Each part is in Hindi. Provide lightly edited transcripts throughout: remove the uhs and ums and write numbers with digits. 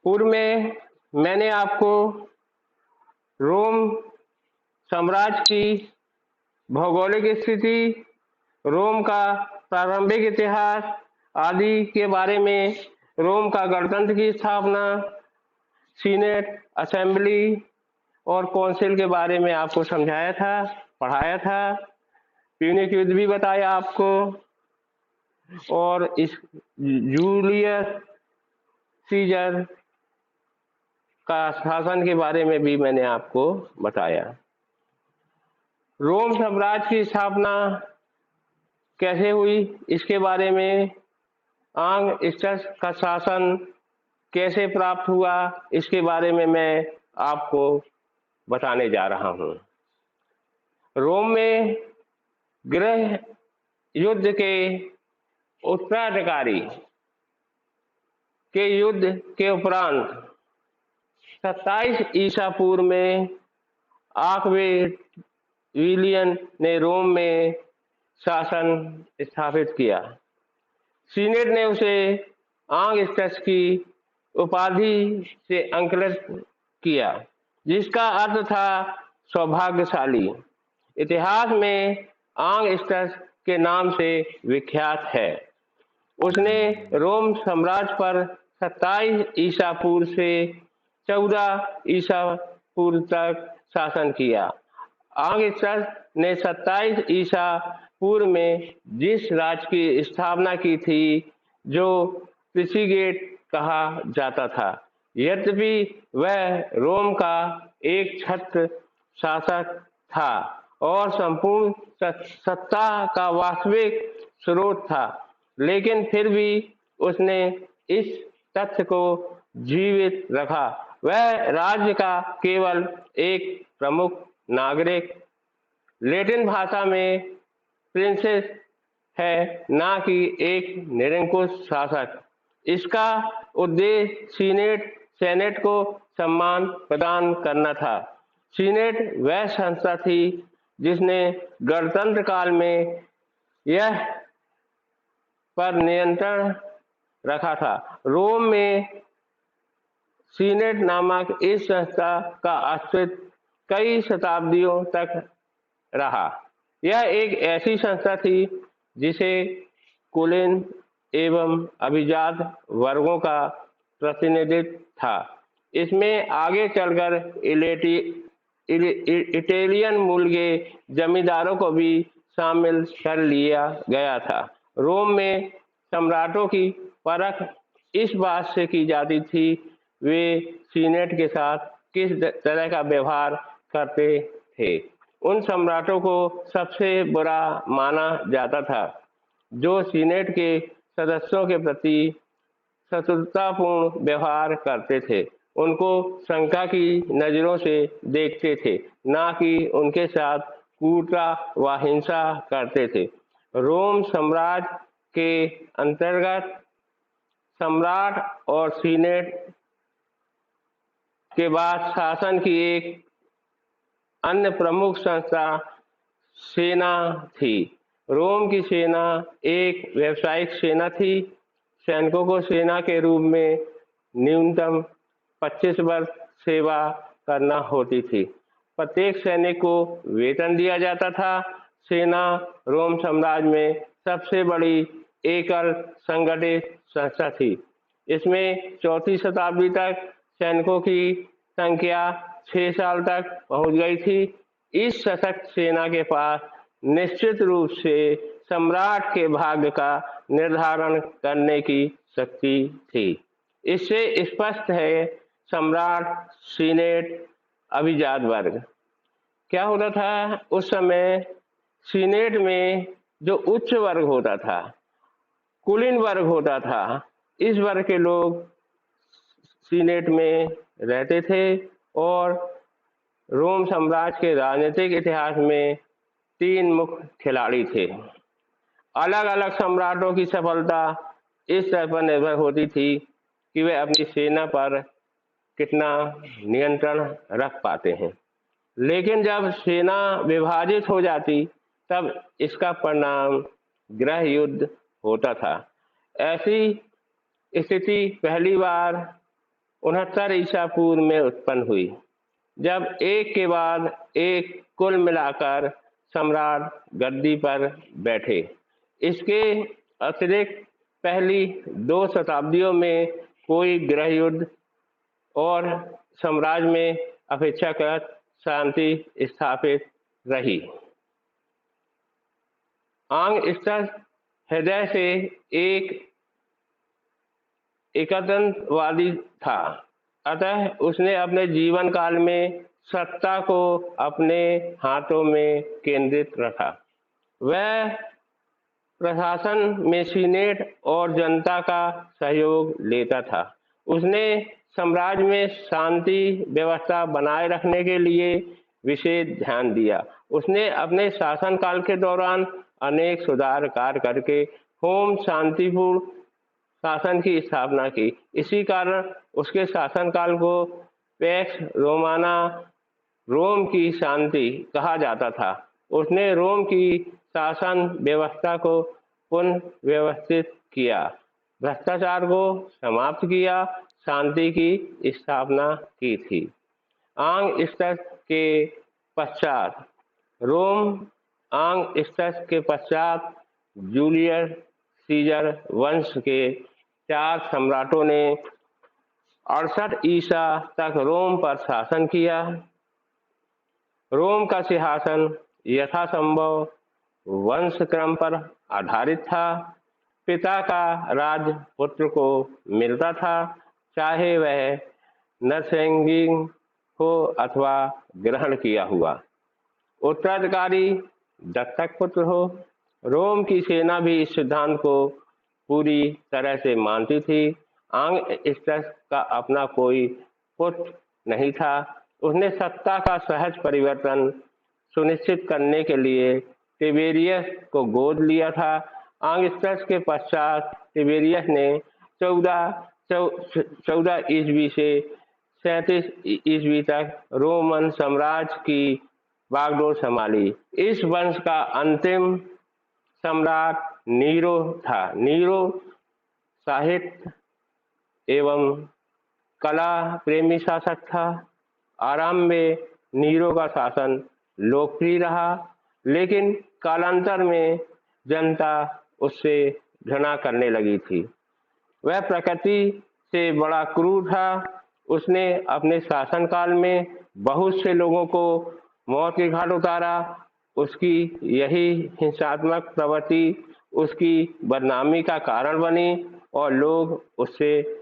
पूर्व में मैंने आपको रोम साम्राज्य की भौगोलिक स्थिति, रोम का प्रारंभिक इतिहास आदि के बारे में, रोम का गणतंत्र की स्थापना, सीनेट, असेंबली और काउंसिल के बारे में आपको समझाया था, पढ़ाया था। प्यूनिक युद्ध भी बताया आपको, और इस जूलियस सीजर का शासन के बारे में भी मैंने आपको बताया। रोम साम्राज्य की स्थापना कैसे हुई इसके बारे में, ऑगस्टस का शासन कैसे प्राप्त हुआ इसके बारे में मैं आपको बताने जा रहा हूं। रोम में गृह युद्ध के उत्तराधिकारी के युद्ध के उपरांत 27 ईसा पूर्व में आक्विलियन ने रोम में शासन स्थापित किया। सीनेट ने उसे ऑगस्टस की उपाधि से अंकित किया, जिसका अर्थ था सौभाग्यशाली। इतिहास में ऑगस्टस के नाम से विख्यात है। उसने रोम साम्राज्य पर 27 ईसा पूर्व से 14 ईसा पूर्व तक शासन किया। ऑगस्टस ने 27 ईसा पूर्व में जिस राज्य की स्थापना की थी, जो प्रिसीगेट कहा जाता था, यद्यपि वह रोम का एक छत्र शासक था और संपूर्ण सत्ता का वास्तविक स्रोत था, लेकिन फिर भी उसने इस तथ्य को जीवित रखा, वह राज्य का केवल एक प्रमुख नागरिक, लैटिन भाषा में प्रिंसेस है, ना कि एक निरंकुश शासक। इसका उद्देश्य सेनेट को सम्मान प्रदान करना था। सीनेट वह संस्था थी जिसने गणतंत्र काल में यह पर नियंत्रण रखा था। रोम में सीनेट नामक इस संस्था का अस्तित्व कई शताब्दियों तक रहा। यह एक ऐसी संस्था थी जिसे कुलीन एवं अभिजात वर्गों का प्रतिनिधित्व था। इसमें आगे चलकर इटालियन मूल के जमींदारों को भी शामिल कर लिया गया था। रोम में सम्राटों की परख इस बात से की जाती थी वे सीनेट के साथ किस तरह का व्यवहार करते थे। उन सम्राटों को सबसे बुरा माना जाता था जो सीनेट के सदस्यों के प्रति शत्रुतापूर्ण व्यवहार करते थे, उनको शंका की नजरों से देखते थे, ना कि उनके साथ कूटता व हिंसा करते थे। रोम साम्राज्य के अंतर्गत सम्राट और सीनेट के बाद शासन की एक अन्य प्रमुख संस्था सेना थी। रोम की सेना एक व्यावसायिक सेना थी। सैनिकों को सेना के रूप में न्यूनतम 25 वर्ष सेवा करना होती थी। प्रत्येक सैनिक को वेतन दिया जाता था। सेना रोम साम्राज्य में सबसे बड़ी एकल संगठित संस्था थी। इसमें 4वीं शताब्दी तक सैनिकों की संख्या 6 साल तक पहुंच गई थी। इस सशक्त सेना के पास निश्चित रूप से सम्राट के भाग्य का निर्धारण करने की शक्ति थी। इससे स्पष्ट है सम्राट, सीनेट, अभिजात वर्ग। क्या होता था उस समय? सीनेट में जो उच्च वर्ग होता था, कुलीन वर्ग होता था, इस वर्ग के लोग सीनेट में रहते थे और रोम साम्राज्य के राजनीतिक इतिहास में 3 मुख्य खिलाड़ी थे। अलग अलग सम्राटों की सफलता इस तरह पर निर्भर होती थी कि वे अपनी सेना पर कितना नियंत्रण रख पाते हैं। लेकिन जब सेना विभाजित हो जाती तब इसका परिणाम गृह युद्ध होता था। ऐसी स्थिति पहली बार 69 ईसा पूर्व में उत्पन्न हुई, जब एक के बाद एक कुल मिलाकर सम्राट गद्दी पर बैठे। इसके अतिरिक्त पहली 2 शताब्दियों में कोई गृह युद्ध और साम्राज्य में अपेक्षाकृत शांति स्थापित रही। आंगस्टस हृदय से एक एकत्ववादी था, अतः उसने अपने जीवन काल में सत्ता को अपने हाथों में केंद्रित रखा। वह प्रशासन में सीनेट और जनता का सहयोग लेता था। उसने साम्राज्य में शांति व्यवस्था बनाए रखने के लिए विशेष ध्यान दिया। उसने अपने शासनकाल के दौरान अनेक सुधार कार्य करके होम शांतिपूर्ण शासन की स्थापना की। इसी कारण उसके शासनकाल को पैक्स रोमाना, रोम की शांति कहा जाता था। उसने रोम की शासन व्यवस्था को पुनः व्यवस्थित किया, भ्रष्टाचार को समाप्त किया, शांति की स्थापना की थी। आंगस्टस के पश्चात आंगस्टस के पश्चात जूलियस सीजर वंश के 4 सम्राटों ने 68 ईसा तक रोम पर शासन किया। रोम का सिंहासन यथासंभव वंशक्रम पर आधारित था। पिता का राज्य पुत्र को मिलता था, चाहे वह नरसंगिक हो अथवा ग्रहण किया हुआ। उत्तराधिकारी दत्तक पुत्र हो। रोम की सेना भी इस सिद्धांत को पूरी तरह से मानती थी। आंगस्टस का अपना कोई पुत्र नहीं था। उसने सत्ता का सहज परिवर्तन सुनिश्चित करने के लिए तिबेरियस को गोद लिया था। आंगस्टस के पश्चात तिबेरियस ने 14 ईस्वी से 37 ईस्वी तक रोमन साम्राज्य की बागडोर संभाली। इस वंश का अंतिम सम्राट नीरो था। नीरो साहित्य एवं कला प्रेमी शासक था। आरंभ में नीरो का शासन लोकप्रिय रहा, लेकिन कालांतर में जनता उससे घृणा करने लगी थी। वह प्रकृति से बड़ा क्रूर था। उसने अपने शासनकाल में बहुत से लोगों को मौत के घाट उतारा। उसकी यही हिंसात्मक प्रवृत्ति उसकी बदनामी का कारण बनी और लोग उससे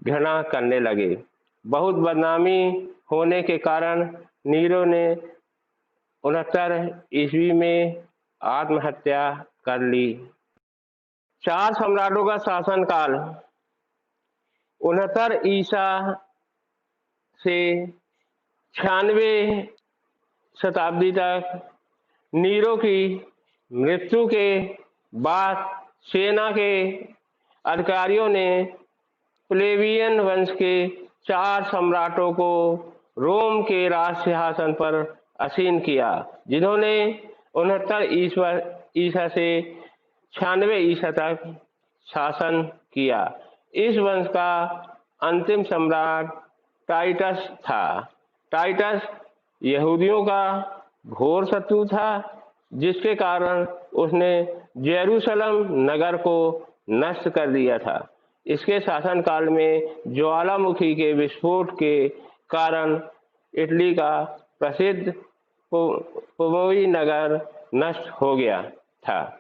घृणा करने लगे। बहुत बदनामी होने के कारण नीरो ने 69 ईस्वी में आत्महत्या कर ली। 4 सम्राटों का शासनकाल 69 ईसा से 96 शताब्दी तक। नीरो की मृत्यु के बाद सेना के अधिकारियों ने प्लेबियन वंश के 4 सम्राटों को रोम के राज सिंहासन पर आसीन किया, जिन्होंने 69 ईसा से 96 ईसा तक शासन किया। इस वंश का अंतिम सम्राट टाइटस था। टाइटस यहूदियों का घोर शत्रु था, जिसके कारण उसने जेरूशलम नगर को नष्ट कर दिया था। इसके शासनकाल में ज्वालामुखी के विस्फोट के कारण इटली का प्रसिद्ध पोम्पेई नगर नष्ट हो गया था।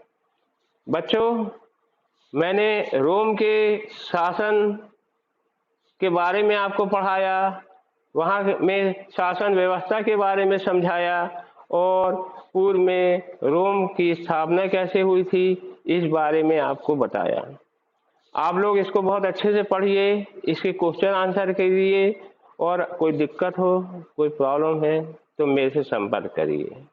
बच्चों, मैंने रोम के शासन के बारे में आपको पढ़ाया, वहाँ में शासन व्यवस्था के बारे में समझाया और पूर्व में रोम की स्थापना कैसे हुई थी इस बारे में आपको बताया। आप लोग इसको बहुत अच्छे से पढ़िए, इसके क्वेश्चन आंसर कीजिए और कोई दिक्कत हो, कोई प्रॉब्लम है तो मेरे से संपर्क करिए।